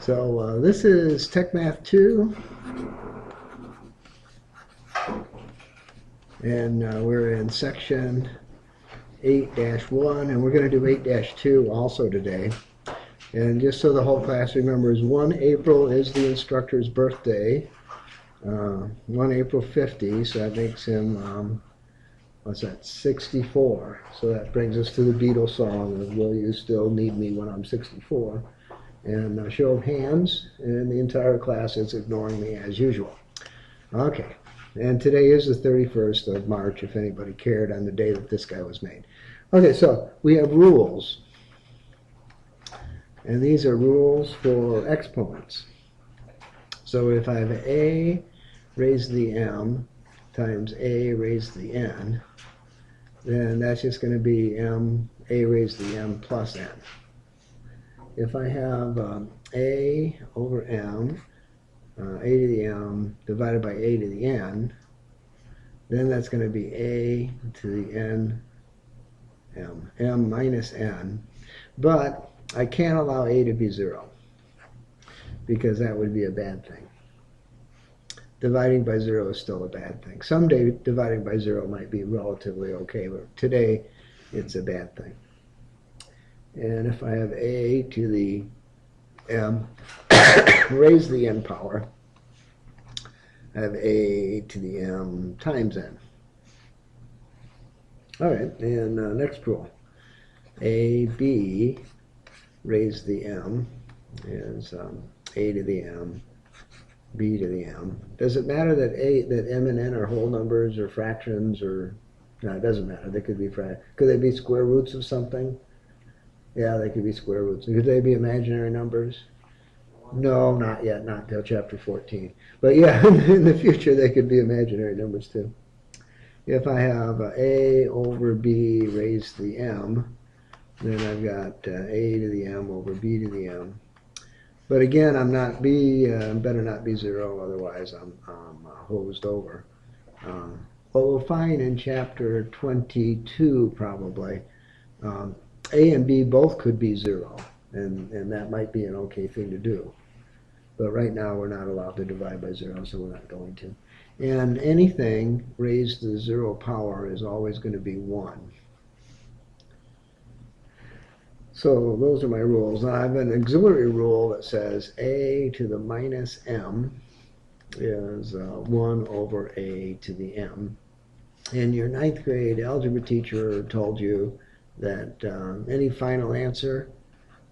So this is Tech Math 2, and we're in section 8-1, and we're going to do 8-2 also today. And just so the whole class remembers, 1 April is the instructor's birthday, 1 April 50, so that makes him, what's that, 64. So that brings us to the Beatles song of Will You Still Need Me When I'm 64? And a show of hands, and the entire class is ignoring me as usual. Okay, and today is the 31st of March, if anybody cared, on the day that this guy was made. Okay, so we have rules, and these are rules for exponents. So if I have a raised to the m times a raised to the n, then that's just going to be a raised to the m plus n. If I have a over m, a to the m divided by a to the n, then that's going to be a to the n m minus n. But I can't allow a to be 0, because that would be a bad thing. Dividing by 0 is still a bad thing. Someday dividing by 0 might be relatively okay, but today it's a bad thing. And if I have a to the m raised to the n power, I have a to the m times n. All right, and next rule. ab raised to the m is a to the m, b to the m. Does it matter that m and n are whole numbers or fractions, or no? It doesn't matter. They could be could they be square roots of something? Yeah, they could be square roots. Could they be imaginary numbers? No, not yet. Not until chapter 14. But yeah, in the future they could be imaginary numbers too. If I have a over b raised to the m, then I've got a to the m over b to the m. But again, I'm not better not be 0, otherwise I'm hosed over. What we'll find in chapter 22 probably, a and b both could be 0, and that might be an okay thing to do. But right now we're not allowed to divide by 0, so we're not going to. And anything raised to the 0 power is always going to be 1. So those are my rules. Now I have an auxiliary rule that says a to the minus m is 1 over a to the m. And your 9th grade algebra teacher told you that any final answer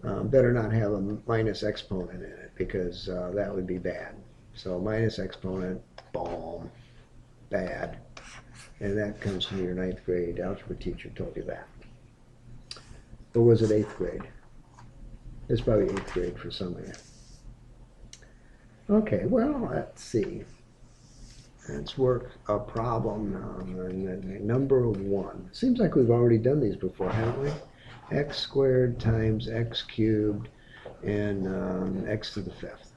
better not have a minus exponent in it, because that would be bad. So minus exponent, boom, bad. And that comes from your 9th grade algebra teacher told you that. Or was it 8th grade? It's probably 8th grade for some of you. Okay, well, let's see. Let's work a problem number 1. Seems like we've already done these before, haven't we? X squared times x cubed and x to the 5th.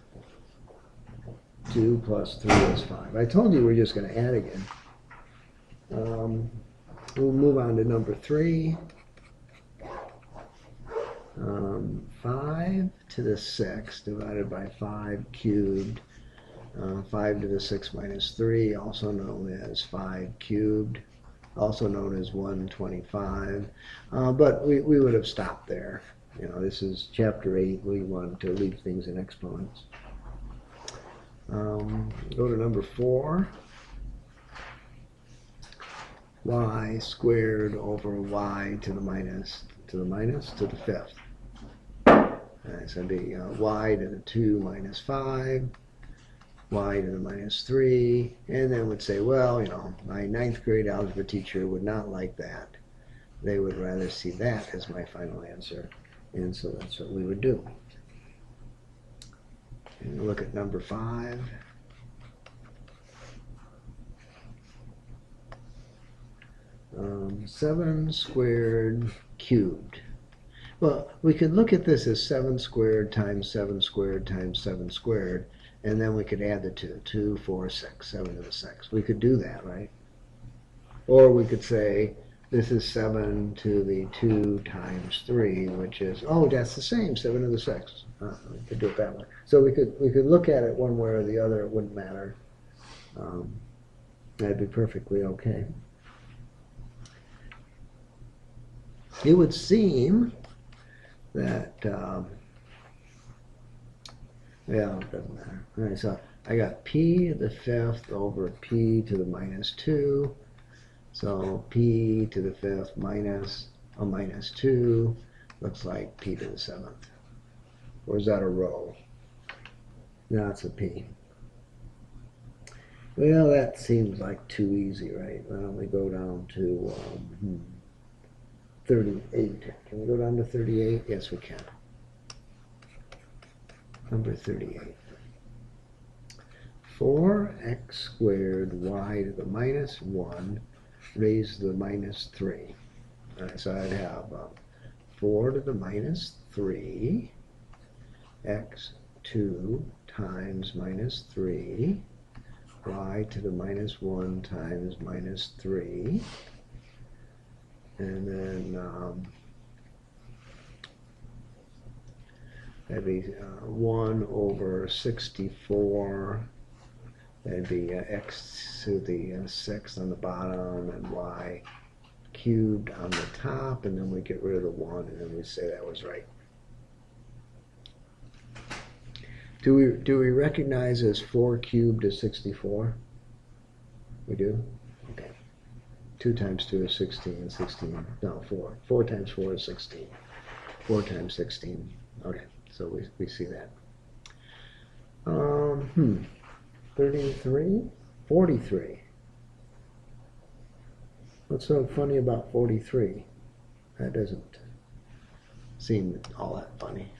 2 plus 3 is 5. I told you we're just going to add again. We'll move on to number 3. 5 to the 6 divided by 5 cubed. 5 to the 6 minus 3, also known as 5 cubed, also known as 125. But we would have stopped there. You know, this is chapter 8. We want to leave things in exponents. Go to number 4. Y squared over y to the minus to the 5th. So it'd be y to the 2 minus 5, y to the minus 3, and then would say, well, you know, my 9th grade algebra teacher would not like that. They would rather see that as my final answer, and so that's what we would do. And look at number 5. Seven squared cubed. Well, we could look at this as 7 squared times 7 squared times 7 squared, and then we could add the 2. 2, 4, 6, 7 to the 6. We could do that, right? Or we could say this is 7 to the 2 times 3, which is, oh, that's the same, 7 to the 6. We could do it that way. So we could look at it one way or the other. It wouldn't matter. That'd be perfectly okay. It would seem that, yeah, it doesn't matter. All right, so I got p to the 5th over p to the minus 2. So p to the 5th minus a minus 2 looks like p to the 7th. Or is that a row? No, it's a p. Well, that seems like too easy, right? Why don't we go down to 38? Can we go down to 38? Yes, we can. Number 38. 4x squared y to the minus 1 raised to the minus 3. All right, so I'd have 4 to the minus 3 x2 times minus 3 y to the minus 1 times minus 3, and then that'd be 1 over 64. That'd be x to the 6 on the bottom and y cubed on the top, and then we get rid of the 1, and then we say that was right. Do we recognize as 4 cubed is 64? We do? Okay. 2 times 2 is 16. 16. No, 4. 4 times 4 is 16. 4 times 16. Okay, so we see that. 33? 43. What's so funny about 43? That doesn't seem all that funny.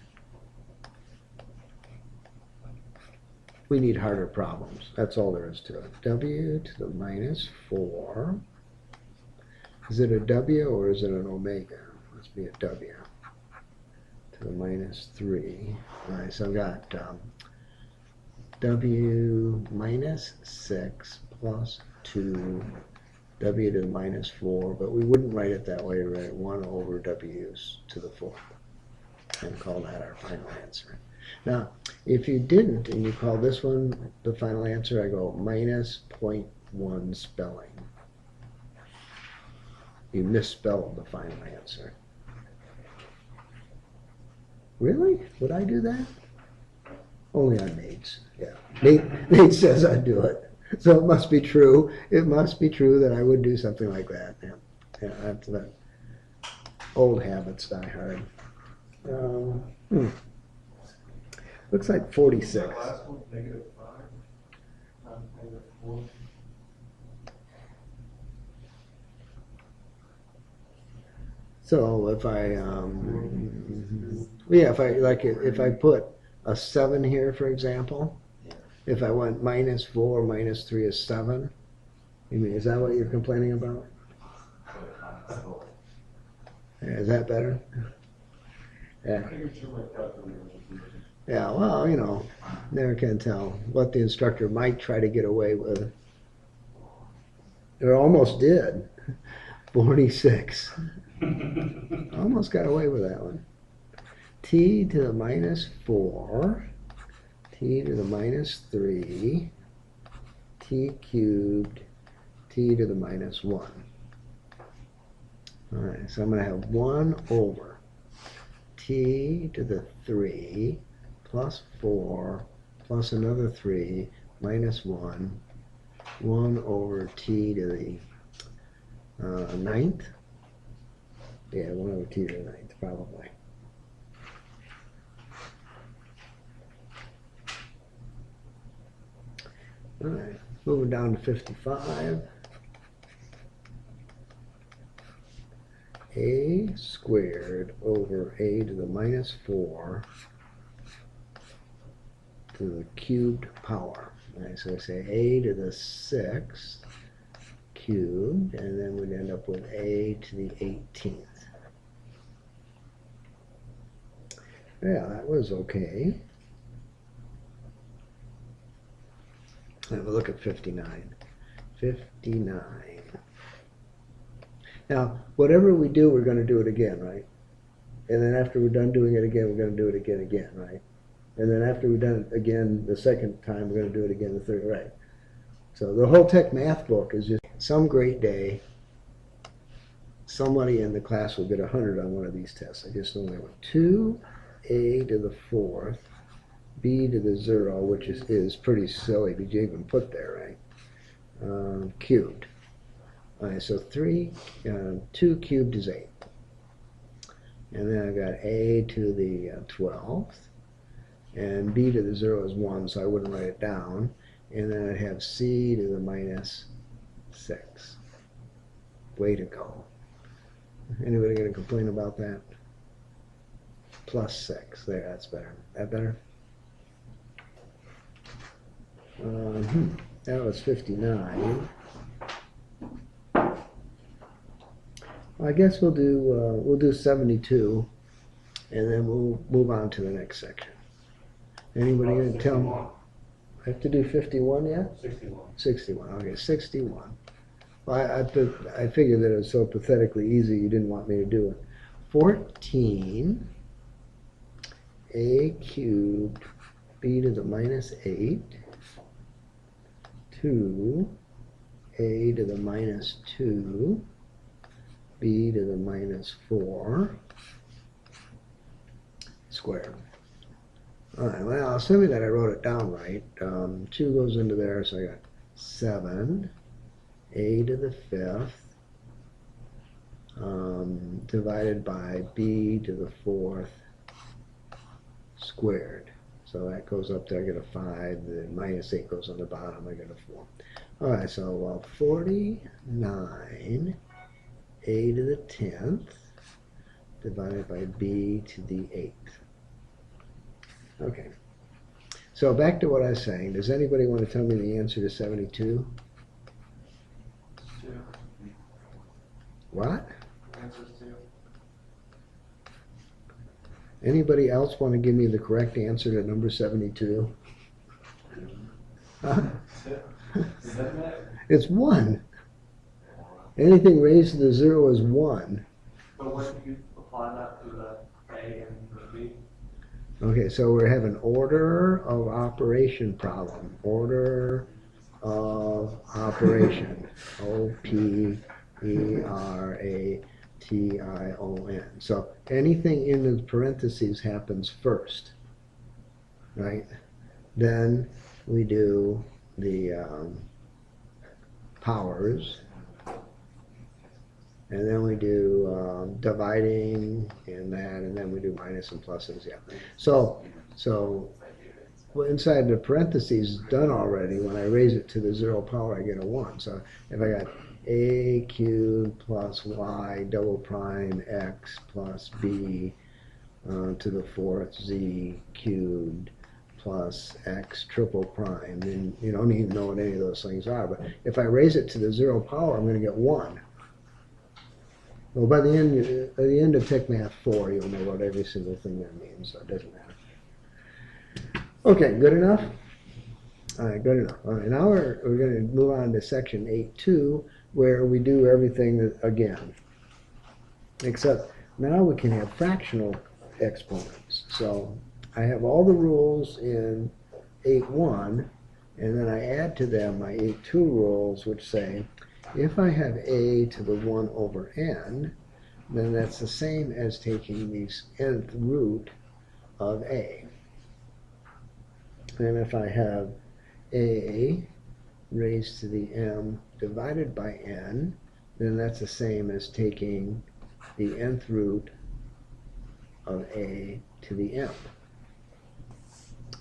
We need harder problems. That's all there is to it. W to the minus 4. Is it a W or is it an omega? Must be a W. To the minus 3. All right, so I've got W minus 6 plus 2. W to the minus 4, but we wouldn't write it that way, right? 1 over W's to the 4th. And call that our final answer. Now, if you didn't, and you call this one the final answer, I go minus 0.1 spelling. You misspelled the final answer. Really? Would I do that? Only on Nate's. Yeah. Nate says I'd do it. So it must be true. It must be true that I would do something like that. Yeah, that's that. Old habits die hard. Looks like 46. Last one, -5, not -4. So if I, yeah, if I put a 7 here, for example, if I went minus 4 minus 3 is 7, you mean, is that what you're complaining about? Yeah, is that better? Yeah. Yeah, well, you know, never can tell what the instructor might try to get away with. It almost did. 46. Almost got away with that one. T to the minus 4, t to the minus 3, t cubed, t to the minus 1. All right, so I'm going to have 1 over t to the 3 plus 4 plus another 3 minus 1, 1 over t to the 9th. Yeah, 1 over t to the 9th, probably. All right, moving down to 55. A squared over a to the minus 4 to the cubed power. All right, so I say a to the 6th cubed, and then we'd end up with a to the 18th. Yeah, that was okay. Have a look at 59. 59. Now, whatever we do, we're going to do it again, right? And then after we're done doing it again, we're going to do it again, right? And then after we've done it again the second time, we're going to do it again the third, right? So the whole Tech Math book is just some great day, somebody in the class will get 100 on one of these tests. I just know that one. 2a to the 4th, b to the 0, which is pretty silly, but you even put there, right? Cubed. All right, so 2 cubed is 8. And then I've got a to the 12th, and b to the 0 is 1, so I wouldn't write it down. And then I'd have c to the minus 6. Way to go. Anybody going to complain about that? Plus 6. There, that's better. That better? That was 59. I guess we'll do 72, and then we'll move on to the next section. Anybody going to tell me? I have to do 51 yet? 61. 61. Okay, 61. Well, I figured that it was so pathetically easy you didn't want me to do it. 14 a cubed b to the minus 8, 2 a to the minus 2, b to the minus 4 squared. All right, well, assuming that I wrote it down right, 2 goes into there, so I got 7 a to the 5th divided by b to the 4th squared. So that goes up there, I get a 5, the minus 8 goes on the bottom, I get a 4. All right, so 49 a to the 10th divided by b to the 8th. Okay, so back to what I was saying. Does anybody want to tell me the answer to 72? 2. What? Answer's 2. Anybody else want to give me the correct answer to number 72? Huh? Does that matter? It's 1. Anything raised to the 0 is 1. But when you apply that to the A and the B? Okay, so we're having order of operation problem. Order of operation. O-P-E-R-A-T-I-O-N. So anything in the parentheses happens first, right? Then we do the powers. And then we do dividing and that, and then we do minus and pluses, yeah. So well, inside the parentheses done already, when I raise it to the 0 power, I get a 1. So if I got a cubed plus y double prime x plus b to the 4th z cubed plus x triple prime, then you don't even know what any of those things are. But if I raise it to the 0 power, I'm going to get 1. Well, by the end of Tech Math 4, you'll know what every single thing that means, so it doesn't matter. Okay, good enough? All right, good enough. All right, now we're going to move on to section 8.2, where we do everything again. Except now we can have fractional exponents. So I have all the rules in 8.1, and then I add to them my 8.2 rules, which say, if I have a to the 1 over n, then that's the same as taking the nth root of a. And if I have a raised to the m divided by n, then that's the same as taking the nth root of a to the m.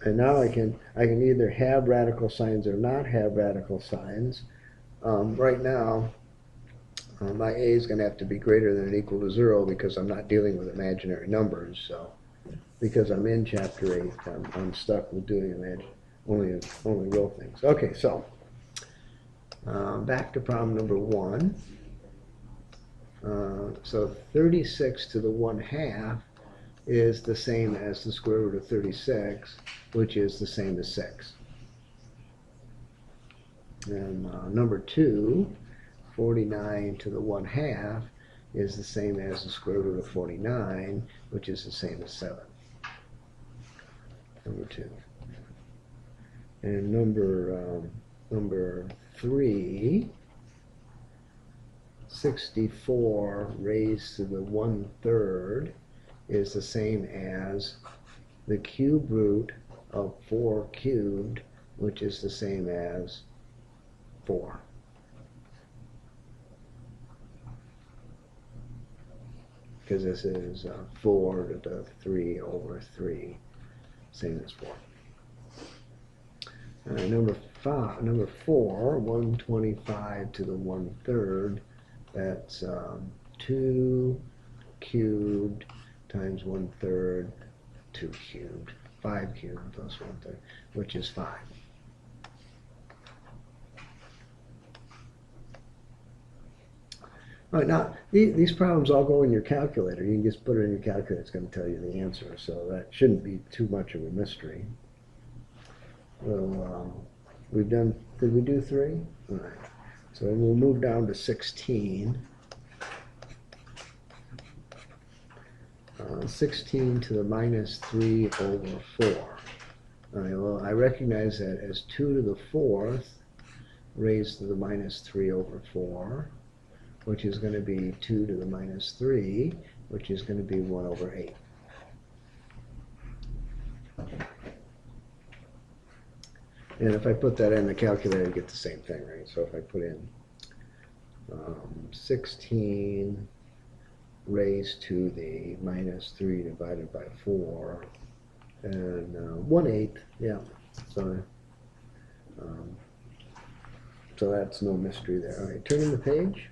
And now I can either have radical signs or not have radical signs. Right now, my a is going to have to be greater than or equal to 0 because I'm not dealing with imaginary numbers. So, because I'm in chapter 8, I'm stuck with doing only real things. Okay, so back to problem number 1. So 36 to the 1/2 is the same as the square root of 36, which is the same as 6. And number 2, 49 to the 1/2 is the same as the square root of 49, which is the same as 7. Number 2. And number 3, 64 raised to the 1/3 is the same as the cube root of 4 cubed, which is the same as 4. Because this is 4 to the 3 over 3, same as 4. Number 4, 125 to the 1/3, that's 2 cubed times 1/3, 2 cubed, 5 cubed plus 1/3, which is 5. All right, now, these problems all go in your calculator. You can just put it in your calculator. It's going to tell you the answer, so that shouldn't be too much of a mystery. Well, we've done, did we do 3? All right, so we'll move down to 16. 16 to the minus 3 over 4. All right, well, I recognize that as 2 to the 4th raised to the minus 3 over 4, which is going to be 2 to the minus 3, which is going to be 1 over 8. And if I put that in the calculator, I get the same thing, right? So if I put in 16 raised to the minus 3 divided by 4, and 1/8, yeah. So that's no mystery there. All right, turning the page.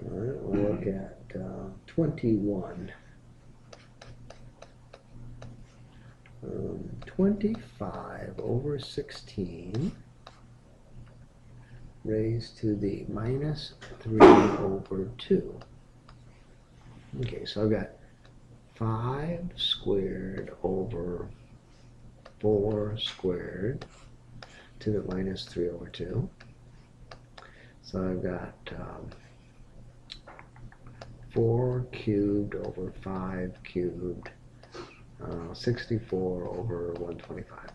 All right, we'll look at 21. 25 over 16 raised to the minus 3 over 2. Okay, so I've got 5 squared over 4 squared to the minus 3 over 2. So I've got 4 cubed over 5 cubed, 64 over 125.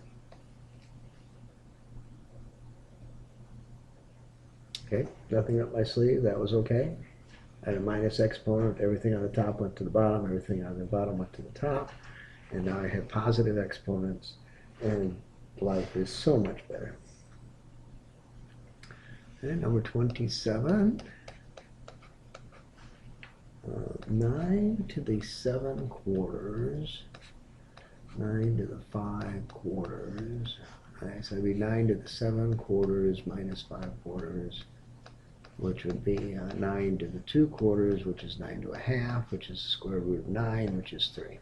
Okay, nothing up my sleeve, that was okay. I had a minus exponent, everything on the top went to the bottom, everything on the bottom went to the top, and now I have positive exponents, and life is so much better. And number 27, 9 to the 7 quarters, 9 to the 5 quarters. Right, so it'd be 9 to the 7 quarters minus 5 quarters, which would be 9 to the 2 quarters, which is 9 to a half, which is the square root of 9, which is 3.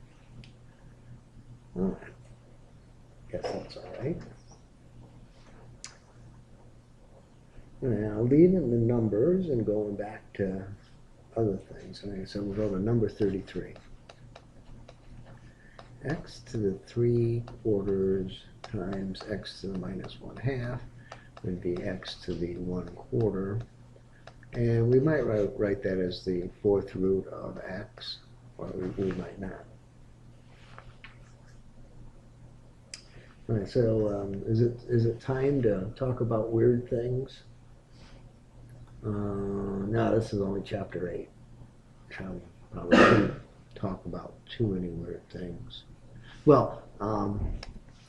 All right. Guess that's all right. Now, leaving the numbers and going back to other things. Okay, so we'll go to number 33. X to the 3 quarters times x to the minus 1/2 would be x to the 1 quarter. And we might write that as the 4th root of x, or we might not. All right, so is it time to talk about weird things? No, this is only chapter 8. Probably shouldn't talk about too many weird things. Well,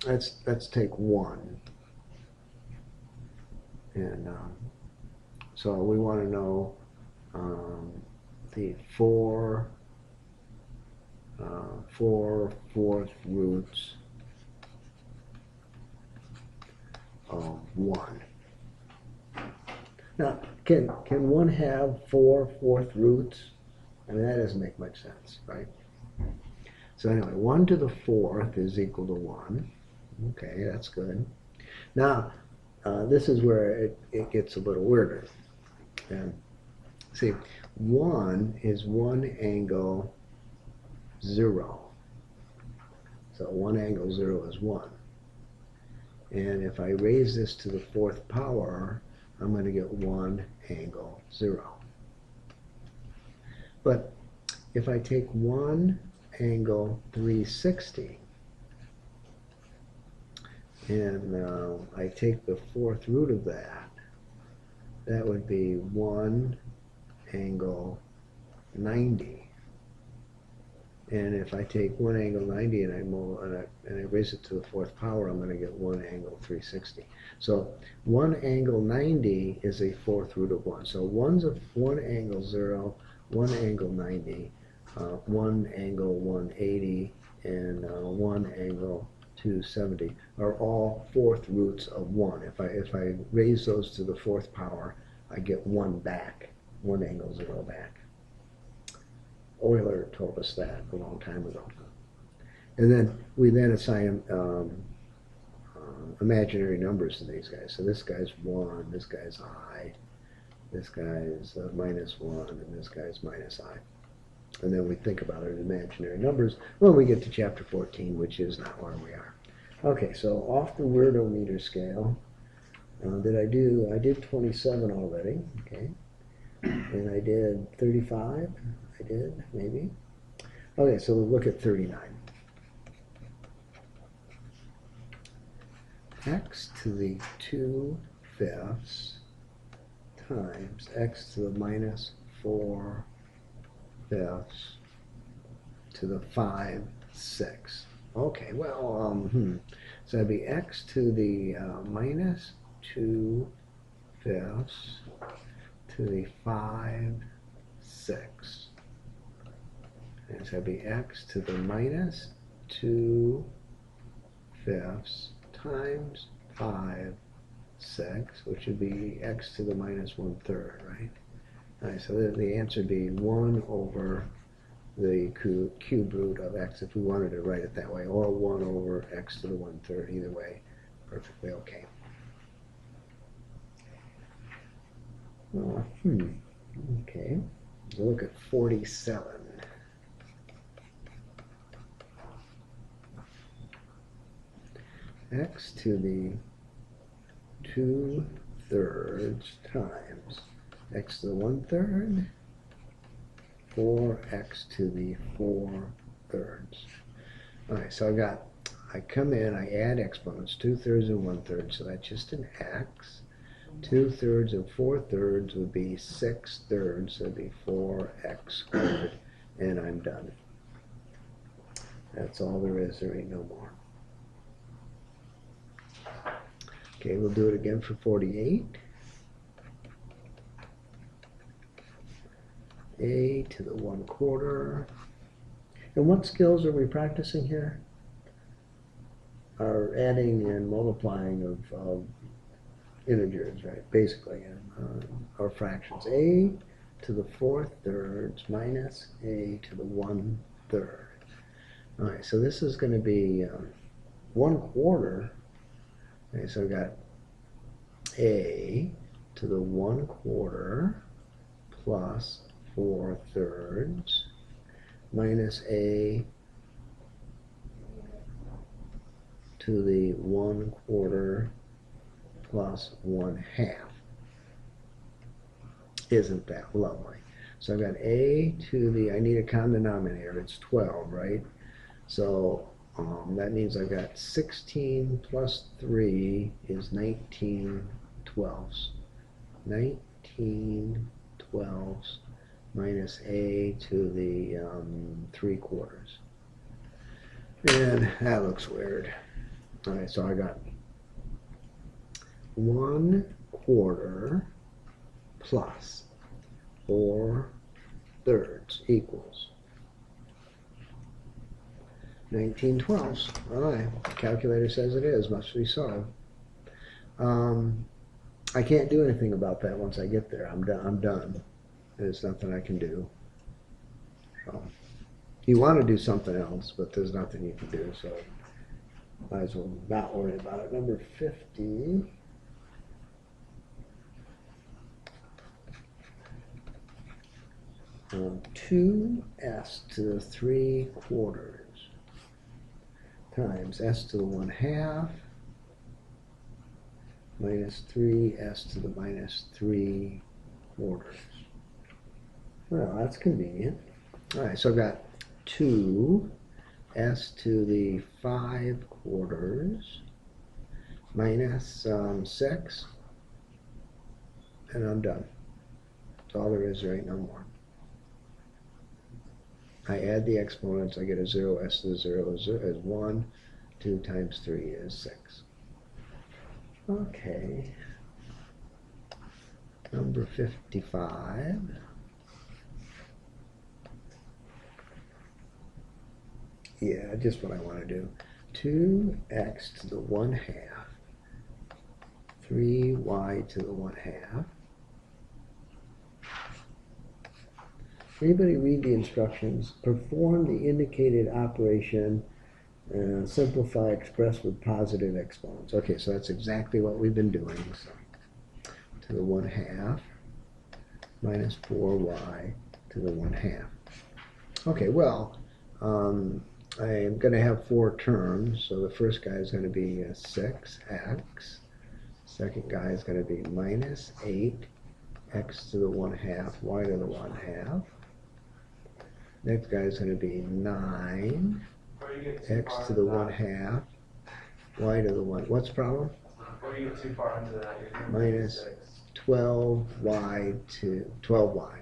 let's take 1. And so we want to know the 4 4th roots of 1. Now, can 1 have 4 4th roots? I mean, that doesn't make much sense, right? So anyway, 1 to the 4th is equal to 1. Okay, that's good. Now, this is where it gets a little weirder. And see, 1 is 1 angle 0. So 1 angle 0 is 1. And if I raise this to the 4th power, I'm going to get 1 angle 0. But if I take 1 angle 360 and I take the fourth root of that, that would be 1 angle 90. And if I take 1 angle 90 and I raise it to the fourth power, I'm going to get 1 angle 360. So 1 angle 90 is a fourth root of 1. So 1 angle 0, 1 angle 90, 1 angle 180, and 1 angle 270 are all fourth roots of 1. If I raise those to the fourth power, I get 1 back, 1 angle 0 back. Euler told us that a long time ago. And then we assign imaginary numbers to these guys. So this guy's 1, this guy's I, this guy's -1, and this guy's -I. And then we think about our imaginary numbers when we get to chapter 14, which is not where we are. Okay, so off the wordometer scale, I did 27 already, okay, and I did 35. I did, maybe. Okay, so we'll look at 39. X to the 2/5 times x to the -4/5 to the 5/6. Okay, well, so that'd be x to the -2/5 to the 5/6. And so that'd be x to the -2/5 times 5/6, which would be x to the -1/3, right? All right, so the answer would be 1 over the cube root of x if we wanted to write it that way, or 1 over x to the 1/3, either way, perfectly okay. Okay, we'll look at 47. X to the 2/3 times x to the 1/3, 4x to the 4/3. All right, so I come in, I add exponents, 2/3 and 1/3, so that's just an x. 2/3 and 4/3 would be 6/3, so it'd be 4x², and I'm done. That's all there is, there ain't no more. Okay, we'll do it again for 48. A to the 1/4. And what skills are we practicing here? Our adding and multiplying of integers, right? Basically, our fractions. A to the 4/3 minus a to the 1/3. All right, so this is going to be 1/4. Okay, so we got a to the 1/4 plus 4/3 minus a to the 1/4 plus 1/2. Isn't that lovely? So I've got a to the, I need a common denominator, it's 12, right? So that means I've got 16 plus 3 is 19/12. 19/12 minus a to the 3/4. And that looks weird. All right, so I got 1/4 plus 4/3 equals 19/12. All right, calculator says it is, must be so. I can't do anything about that once I get there. I'm done. There's nothing I can do. So, you want to do something else, but there's nothing you can do, so might as well not worry about it. Number 50. Um, 2s to the 3/4 times s to the 1/2 minus 3s to the minus 3 quarters. Well, that's convenient. All right, so I've got 2s to the 5 quarters minus 6, and I'm done. That's all there is. There ain't no more. I add the exponents, I get a 0, s to the 0 is 1, 2 times 3 is 6. Okay. Number 55. Yeah, just what I want to do. 2x to the 1/2, 3y to the 1/2. Anybody read the instructions? Perform the indicated operation, simplify, express with positive exponents. Okay, so that's exactly what we've been doing. So, to the 1/2 minus 4y to the 1/2. Okay, well, I'm going to have 4 terms. So the first guy is going to be 6x. Second guy is going to be minus 8x to the 1/2, y to the 1/2. Next guy is going to be 9x to the 1/2, y to the 1. What's the problem? Before you get too far into that, you're doing Minus 56. 12y to 12y.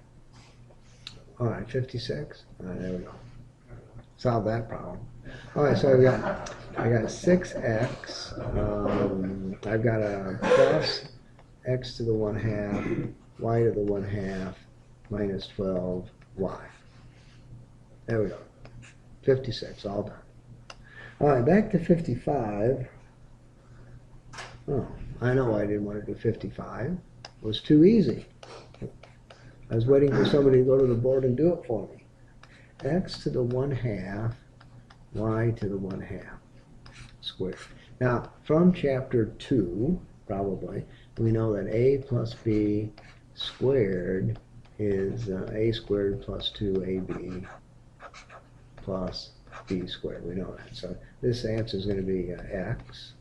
All right, 56. All right, there we go. Solve that problem. All right, so I got 6x. I've got a plus x to the 1/2, y to the 1/2, minus 12y. There we go. 56, all done. All right, back to 55. Oh, I know I didn't want to do 55. It was too easy. I was waiting for somebody to go to the board and do it for me. X to the 1/2, y to the 1/2 squared. Now, from chapter 2, probably, we know that a plus b squared is a squared plus 2ab plus b squared. We know that. So this answer is going to be x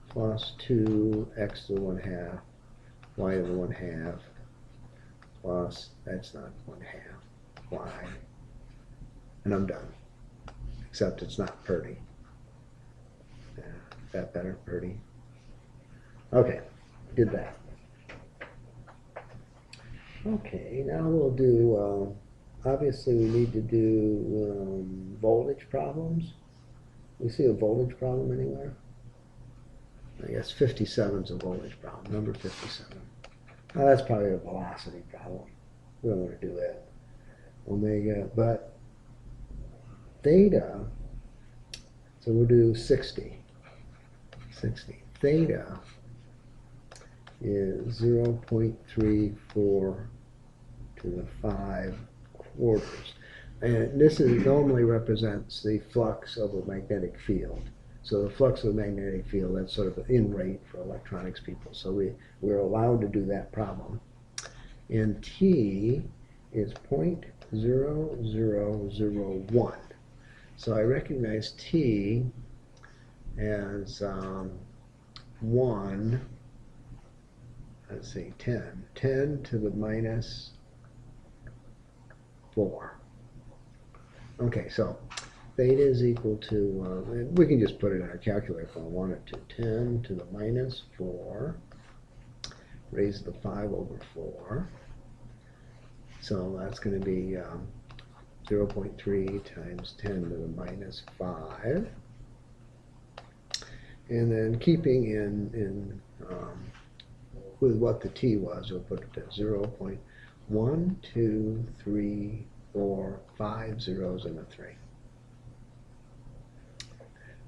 plus 2x to the 1/2, y to the 1/2, plus, that's not 1/2, y. And I'm done. Except it's not Purdy. Yeah, is that better, Purdy? Okay, did that. Okay, now we'll do, obviously we need to do voltage problems. We see a voltage problem anywhere? I guess 57 is a voltage problem, number 57. Now that's probably a velocity problem. We don't want to do that. Omega, but theta, so we'll do 60. Theta is 0.34 to the 5 quarters. And this normally represents the flux of a magnetic field. So the flux of a magnetic field, that's sort of an in rate for electronics people. So we're allowed to do that problem. And T is 0.0001. So I recognize T as 1, let's see, 10 to the minus 4. Okay, so theta is equal to, we can just put it in our calculator if I wanted to, 10 to the minus 4, raise the 5 over 4. So that's going to be 0.3 times 10 to the minus 5. And then keeping in with what the T was, we'll put it at 0.1, 2, 3, 4, 5 zeros and a 3.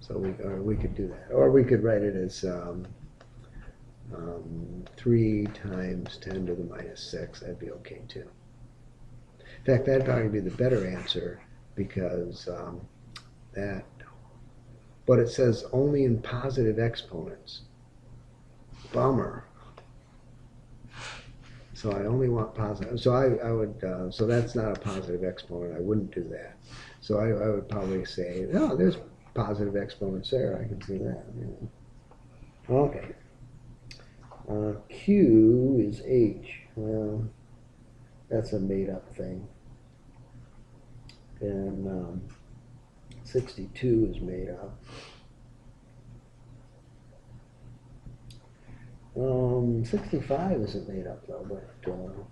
So we could do that. Or we could write it as 3 times 10 to the minus 6. That'd be okay too. In fact, that'd probably be the better answer because but it says only in positive exponents. Bummer. So I only want positive. So I would, so that's not a positive exponent. I wouldn't do that. So I would probably say, oh, there's positive exponents there. I can see that. Yeah. Okay. Q is H. Well, that's a made-up thing. And 62 is made up. 65 isn't made up though, but so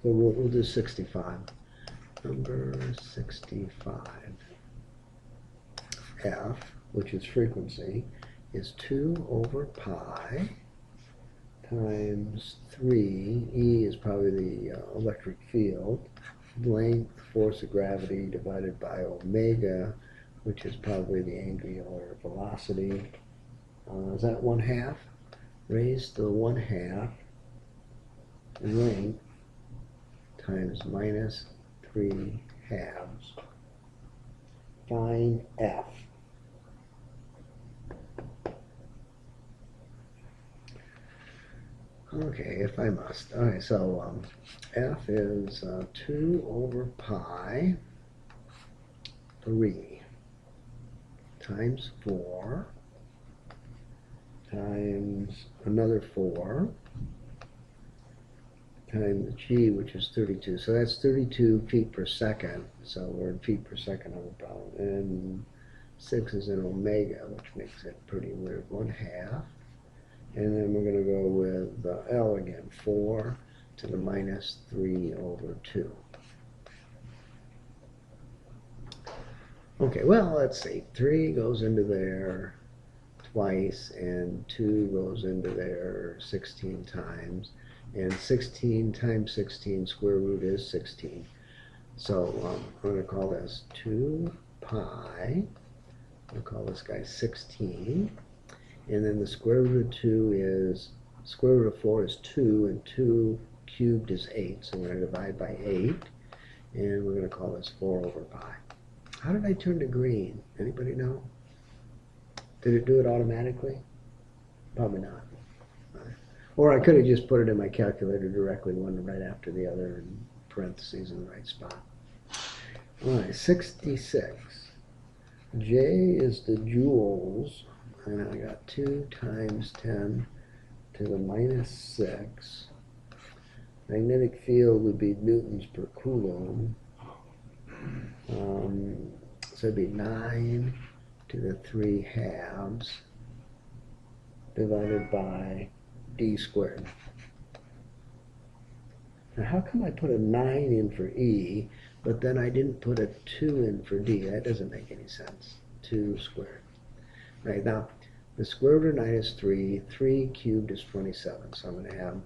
we'll do 65. Number 65. F, which is frequency, is 2 over pi times 3. E is probably the electric field. Length, force of gravity, divided by omega, which is probably the angular velocity. Is that 1/2? Raised to the 1/2 length times minus 3 halves. Find F. Okay, if I must. All right, so F is 2 over pi 3 times 4 times another 4 times g, which is 32. So that's 32 feet per second. So we're in feet per second on the problem. And 6 is in omega, which makes it pretty weird. 1/2. And then we're going to go with the L again, 4 to the minus 3 over 2. Okay, well, let's see. 3 goes into there twice, and 2 goes into there 16 times. And 16 times 16 square root is 16. So I'm going to call this 2 pi. I'll call this guy 16. And then the square root of 2 is, square root of 4 is 2, and 2 cubed is 8. So we're going to divide by 8. And we're going to call this 4 over pi. How did I turn to green? Anybody know? Did it do it automatically? Probably not. Or I could have just put it in my calculator directly, one right after the other, in parentheses in the right spot. All right, 66. J is the joules, and I got 2 times 10 to the minus 6. Magnetic field would be newtons per coulomb. So it'd be 9 to the 3 halves divided by d squared. Now how come I put a 9 in for E, but then I didn't put a 2 in for D? That doesn't make any sense. 2 squared. Right, now the square root of 9 is 3. 3 cubed is 27. So I'm going to have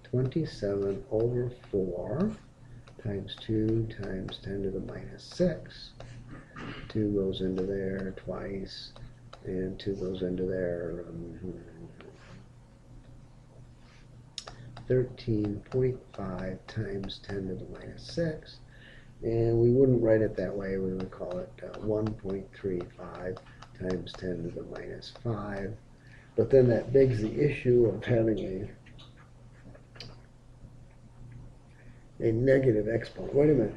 27 over 4 times 2 times 10 to the minus 6. 2 goes into there twice, and 2 goes into there. 13.5 times 10 to the minus 6. And we wouldn't write it that way. We would call it 1.35 times 10 to the minus 5. But then that begs the issue of having a negative exponent. Wait a minute.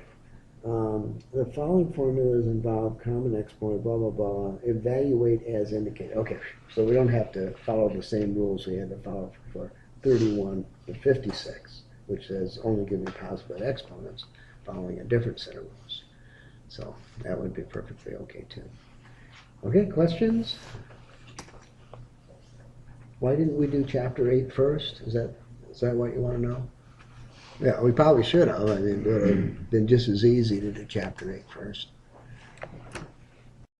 The following formulas involve common exponent, blah, blah, blah. Evaluate as indicated. Okay, so we don't have to follow the same rules we had to follow for 31 and 56, which says only give me positive exponents, following a different set of rules. So that would be perfectly okay too. Okay, questions? Why didn't we do chapter 8 first? Is that what you want to know? Yeah, we probably should have. I mean, it would have been just as easy to do chapter 8 first.